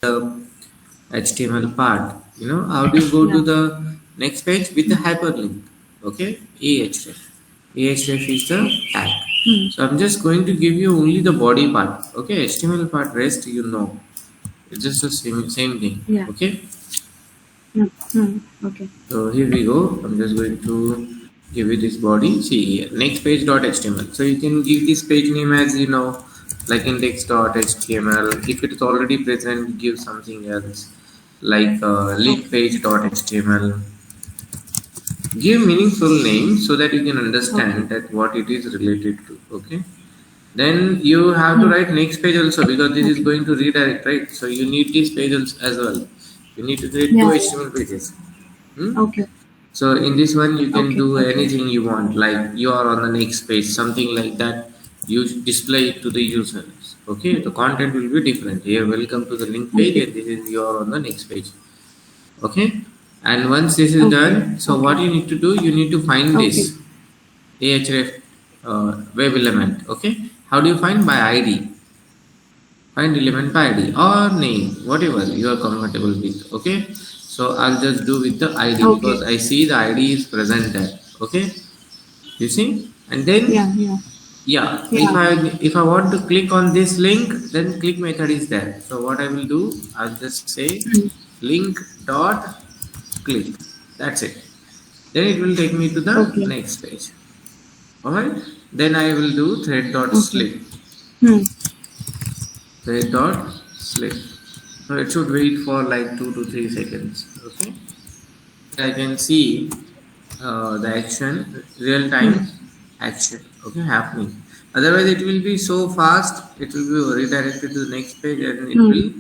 the HTML part. How do you go to the next page with the hyperlink? Okay, ahref. Ahref is the tag. So I'm just going to give you only the body part. Okay, HTML part, rest it's just the same thing. Yeah. Okay. Okay. So here we go. I'm just going to give you this body. See here, next page.html. So you can give this page name as like index.html. If it is already present, give something else like link page.html. Give meaningful name so that you can understand that what it is related to. Okay. Then you have to write next page also, because this is going to redirect, right? So you need this page as well. You need to create two HTML pages. Okay. So in this one you can do anything you want, like you are on the next page, something like that. You display it to the users. Okay, the content will be different. Here, welcome to the link page, and this is you are on the next page. Okay, and once this is done, so what you need to do, you need to find this ahref web element. Okay, how do you find? By ID. Find element by ID or name, whatever you are comfortable with. Okay, so I'll just do with the ID because I see the ID is present there. Okay, you see, and then if I want to click on this link, then click method is there. So what I will do, I'll just say link dot click. That's it. Then it will take me to the next page. Alright, then I will do thread dot slip. Thread dot slip. So it should wait for like 2 to 3 seconds. Okay, I can see the action, real time action, okay, happening. Otherwise it will be so fast, it will be redirected to the next page and it will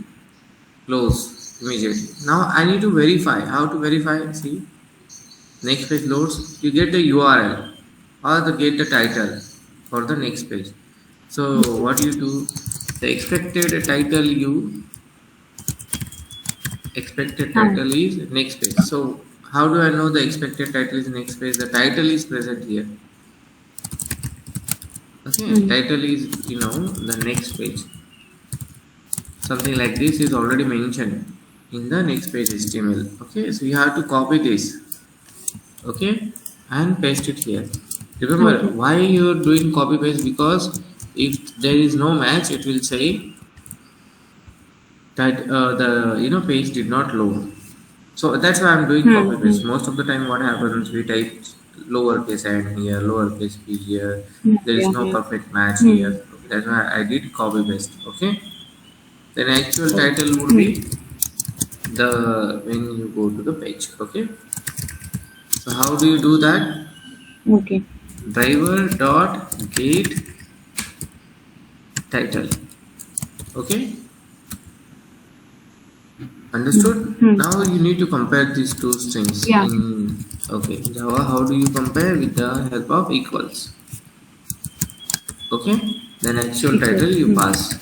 close immediately. Now I need to verify. How to verify? See, next page loads, you get the URL or get the title for the next page. So what you do, the expected title is next page. So how do I know the expected title is next page? The title is present here. Okay, title is the next page. Something like this is already mentioned in the next page HTML. Okay, so you have to copy this. Okay, and paste it here. Remember why you are doing copy paste, because if there is no match, it will say that the page did not load. So that's why I'm doing copy paste. Most of the time what happens, we type lowercase n here, lowercase p here. There is no perfect match here. That's why I did copy paste. Okay. Then actual title would be when you go to the page. Okay. So how do you do that? Okay. Driver dot get title. Okay. Understood? Now you need to compare these two strings. In Java, how do you compare? With the help of equals. Okay, then actual title you pass.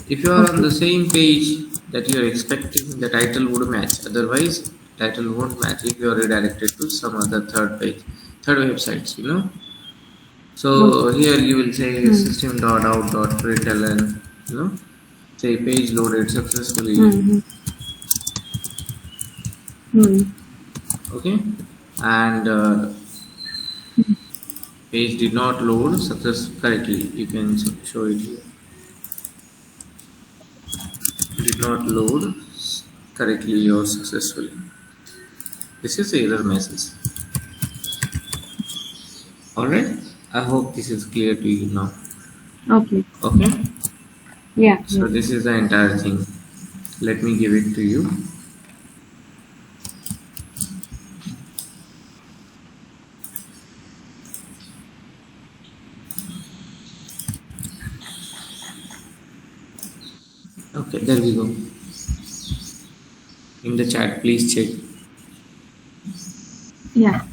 If you are on the same page that you are expecting, the title would match. Otherwise, title won't match if you are redirected to some other third websites. So here you will say system.out.println. Say page loaded successfully. Okay, and page did not load correctly. You can show it here. Did not load correctly or successfully. This is the error message. Alright, I hope this is clear to you now. Okay. Yeah. So this is the entire thing. Let me give it to you. Okay, there we go. In the chat, please check. Yeah.